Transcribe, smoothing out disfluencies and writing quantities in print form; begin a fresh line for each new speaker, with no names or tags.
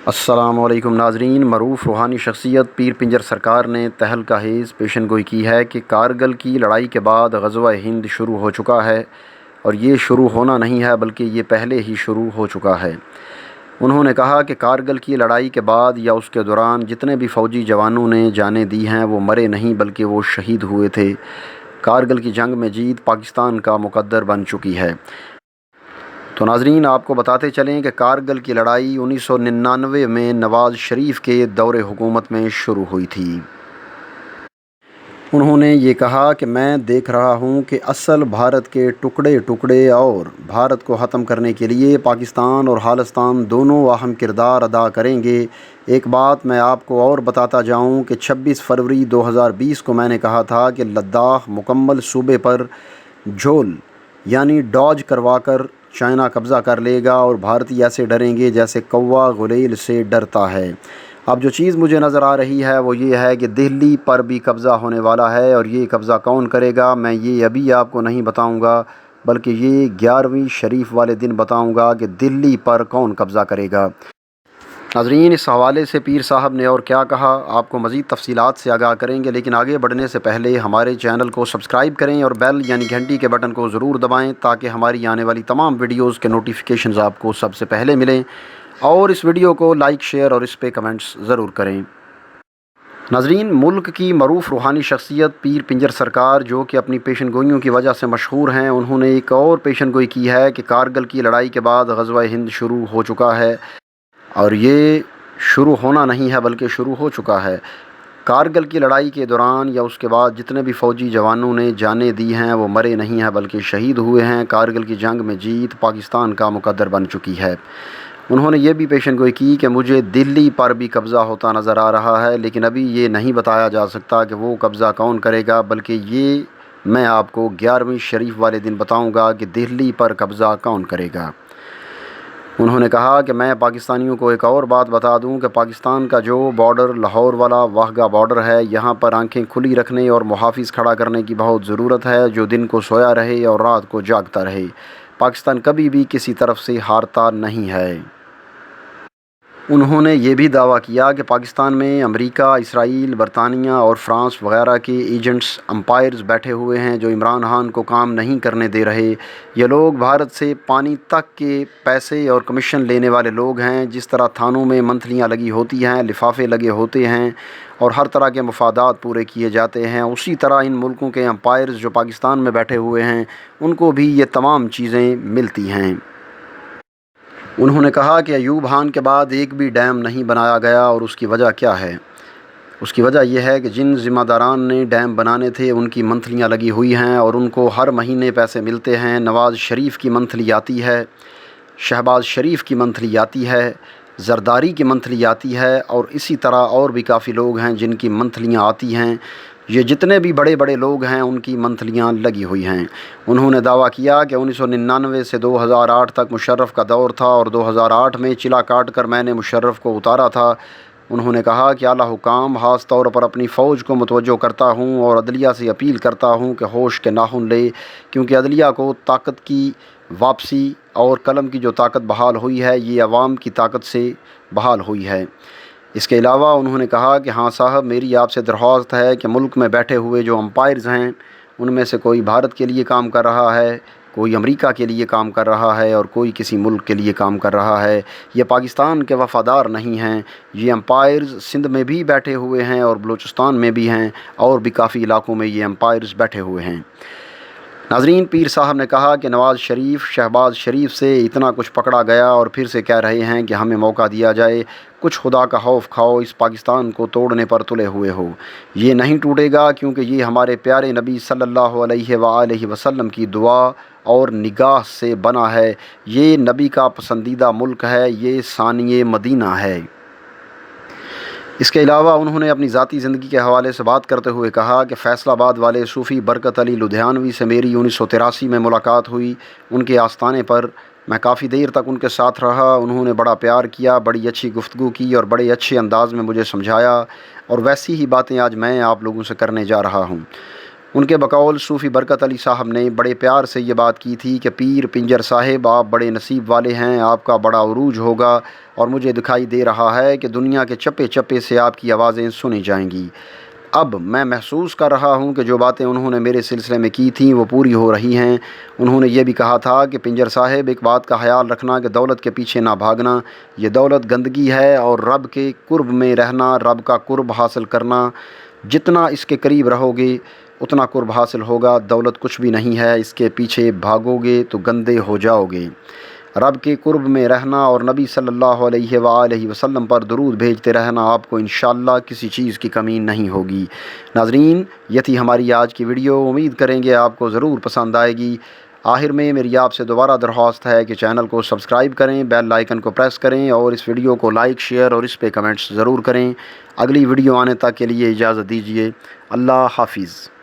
السلام علیکم ناظرین، معروف روحانی شخصیت پیر پنجر سرکار نے تہلکہ خیز پیشن گوئی کی ہے کہ کارگل کی لڑائی کے بعد غزوہ ہند شروع ہو چکا ہے، اور یہ شروع ہونا نہیں ہے بلکہ یہ پہلے ہی شروع ہو چکا ہے۔ انہوں نے کہا کہ کارگل کی لڑائی کے بعد یا اس کے دوران جتنے بھی فوجی جوانوں نے جانیں دی ہیں وہ مرے نہیں بلکہ وہ شہید ہوئے تھے۔ کارگل کی جنگ میں جیت پاکستان کا مقدر بن چکی ہے۔ تو ناظرین، آپ کو بتاتے چلیں کہ کارگل کی لڑائی 1999 میں نواز شریف کے دور حکومت میں شروع ہوئی تھی۔ انہوں نے یہ کہا کہ میں دیکھ رہا ہوں کہ اصل بھارت کے ٹکڑے ٹکڑے اور بھارت کو ختم کرنے کے لیے پاکستان اور خالصتان دونوں اہم کردار ادا کریں گے۔ ایک بات میں آپ کو اور بتاتا جاؤں کہ 26 فروری 2020 کو میں نے کہا تھا کہ لداخ مکمل صوبے پر جھول یعنی ڈاج کروا کر چائنا قبضہ کر لے گا، اور بھارتی ایسے ڈریں گے جیسے کوا غلیل سے ڈرتا ہے۔ اب جو چیز مجھے نظر آ رہی ہے وہ یہ ہے کہ دہلی پر بھی قبضہ ہونے والا ہے، اور یہ قبضہ کون کرے گا میں یہ ابھی آپ کو نہیں بتاؤں گا، بلکہ یہ 11ویں شریف والے دن بتاؤں گا کہ دہلی پر کون قبضہ کرے گا۔ ناظرین، اس حوالے سے پیر صاحب نے اور کیا کہا آپ کو مزید تفصیلات سے آگاہ کریں گے، لیکن آگے بڑھنے سے پہلے ہمارے چینل کو سبسکرائب کریں اور بیل یعنی گھنٹی کے بٹن کو ضرور دبائیں تاکہ ہماری آنے والی تمام ویڈیوز کے نوٹیفیکیشنز آپ کو سب سے پہلے ملیں، اور اس ویڈیو کو لائک، شیئر اور اس پہ کمنٹس ضرور کریں۔ ناظرین، ملک کی معروف روحانی شخصیت پیر پنجر سرکار جو کہ اپنی پیشن گوئیوں کی وجہ سے مشہور ہیں، انہوں نے ایک اور پیشن گوئی کی ہے کہ کارگل کی لڑائی کے بعد غزوہ ہند شروع ہو چکا ہے، اور یہ شروع ہونا نہیں ہے بلکہ شروع ہو چکا ہے۔ کارگل کی لڑائی کے دوران یا اس کے بعد جتنے بھی فوجی جوانوں نے جانیں دی ہیں وہ مرے نہیں ہیں بلکہ شہید ہوئے ہیں۔ کارگل کی جنگ میں جیت پاکستان کا مقدر بن چکی ہے۔ انہوں نے یہ بھی پیشن گوئی کی کہ مجھے دہلی پر بھی قبضہ ہوتا نظر آ رہا ہے، لیکن ابھی یہ نہیں بتایا جا سکتا کہ وہ قبضہ کون کرے گا، بلکہ یہ میں آپ کو 11ویں شریف والے دن بتاؤں گا کہ دہلی پر قبضہ کون کرے گا۔ انہوں نے کہا کہ میں پاکستانیوں کو ایک اور بات بتا دوں کہ پاکستان کا جو بارڈر لاہور والا واہگہ بارڈر ہے، یہاں پر آنکھیں کھلی رکھنے اور محافظ کھڑا کرنے کی بہت ضرورت ہے، جو دن کو سویا رہے اور رات کو جاگتا رہے۔ پاکستان کبھی بھی کسی طرف سے ہارتا نہیں ہے۔ انہوں نے یہ بھی دعویٰ کیا کہ پاکستان میں امریکہ، اسرائیل، برطانیہ اور فرانس وغیرہ کے ایجنٹس، امپائرز بیٹھے ہوئے ہیں جو عمران خان کو کام نہیں کرنے دے رہے۔ یہ لوگ بھارت سے پانی تک کے پیسے اور کمیشن لینے والے لوگ ہیں۔ جس طرح تھانوں میں منتھلیاں لگی ہوتی ہیں، لفافے لگے ہوتے ہیں اور ہر طرح کے مفادات پورے کیے جاتے ہیں، اسی طرح ان ملکوں کے امپائرز جو پاکستان میں بیٹھے ہوئے ہیں ان کو بھی یہ تمام چیزیں ملتی ہیں۔ انہوں نے کہا کہ ایوب خان کے بعد ایک بھی ڈیم نہیں بنایا گیا، اور اس کی وجہ کیا ہے؟ اس کی وجہ یہ ہے کہ جن ذمہ داران نے ڈیم بنانے تھے ان کی منتھلیاں لگی ہوئی ہیں اور ان کو ہر مہینے پیسے ملتے ہیں۔ نواز شریف کی منتھلی آتی ہے، شہباز شریف کی منتھلی آتی ہے، زرداری کی منتھلی آتی ہے، اور اسی طرح اور بھی کافی لوگ ہیں جن کی منتھلیاں آتی ہیں۔ یہ جتنے بھی بڑے بڑے لوگ ہیں ان کی منتھلیاں لگی ہوئی ہیں۔ انہوں نے دعویٰ کیا کہ 1999 سے 2008 تک مشرف کا دور تھا، اور 2008 میں چلا کاٹ کر میں نے مشرف کو اتارا تھا۔ انہوں نے کہا کہ اعلیٰ حکام خاص طور پر اپنی فوج کو متوجہ کرتا ہوں اور عدلیہ سے اپیل کرتا ہوں کہ ہوش کے ناخن لے، کیونکہ عدلیہ کو طاقت کی واپسی اور قلم کی جو طاقت بحال ہوئی ہے یہ عوام کی طاقت سے بحال ہوئی ہے۔ اس کے علاوہ انہوں نے کہا کہ ہاں صاحب، میری آپ سے درخواست ہے کہ ملک میں بیٹھے ہوئے جو امپائرز ہیں ان میں سے کوئی بھارت کے لیے کام کر رہا ہے، کوئی امریکہ کے لیے کام کر رہا ہے اور کوئی کسی ملک کے لیے کام کر رہا ہے، یہ پاکستان کے وفادار نہیں ہیں۔ یہ امپائرز سندھ میں بھی بیٹھے ہوئے ہیں اور بلوچستان میں بھی ہیں، اور بھی کافی علاقوں میں یہ امپائرز بیٹھے ہوئے ہیں۔ ناظرین، پیر صاحب نے کہا کہ نواز شریف، شہباز شریف سے اتنا کچھ پکڑا گیا اور پھر سے کہہ رہے ہیں کہ ہمیں موقع دیا جائے، کچھ خدا کا خوف کھاؤ، اس پاکستان کو توڑنے پر تلے ہوئے ہو۔ یہ نہیں ٹوٹے گا کیونکہ یہ ہمارے پیارے نبی صلی اللہ علیہ وآلہ وسلم کی دعا اور نگاہ سے بنا ہے۔ یہ نبی کا پسندیدہ ملک ہے، یہ ثانی مدینہ ہے۔ اس کے علاوہ انہوں نے اپنی ذاتی زندگی کے حوالے سے بات کرتے ہوئے کہا کہ فیصل آباد والے صوفی برکت علی لدھیانوی سے میری 1983 میں ملاقات ہوئی۔ ان کے آستانے پر میں کافی دیر تک ان کے ساتھ رہا۔ انہوں نے بڑا پیار کیا، بڑی اچھی گفتگو کی اور بڑے اچھے انداز میں مجھے سمجھایا، اور ویسی ہی باتیں آج میں آپ لوگوں سے کرنے جا رہا ہوں۔ ان کے بقول صوفی برکت علی صاحب نے بڑے پیار سے یہ بات کی تھی کہ پیر پنجر صاحب آپ بڑے نصیب والے ہیں، آپ کا بڑا عروج ہوگا، اور مجھے دکھائی دے رہا ہے کہ دنیا کے چپے چپے سے آپ کی آوازیں سنی جائیں گی۔ اب میں محسوس کر رہا ہوں کہ جو باتیں انہوں نے میرے سلسلے میں کی تھیں وہ پوری ہو رہی ہیں۔ انہوں نے یہ بھی کہا تھا کہ پنجر صاحب ایک بات کا خیال رکھنا کہ دولت کے پیچھے نہ بھاگنا، یہ دولت گندگی ہے، اور رب کے قرب میں رہنا، رب کا قرب حاصل کرنا، جتنا اس کے قریب رہو گے اتنا قرب حاصل ہوگا۔ دولت کچھ بھی نہیں ہے، اس کے پیچھے بھاگو گے تو گندے ہو جاؤ گے۔ رب کے قرب میں رہنا اور نبی صلی اللہ علیہ وآلہ وسلم پر درود بھیجتے رہنا، آپ کو انشاءاللہ کسی چیز کی کمی نہیں ہوگی۔ ناظرین، یہ تھی ہماری آج کی ویڈیو، امید کریں گے آپ کو ضرور پسند آئے گی۔ آخر میں میری آپ سے دوبارہ درخواست ہے کہ چینل کو سبسکرائب کریں، بیل آئیکن کو پریس کریں، اور اس ویڈیو کو لائک، شیئر اور اس پہ کمنٹس ضرور کریں۔ اگلی ویڈیو آنے تک کے لیے اجازت دیجیے۔ اللہ حافظ۔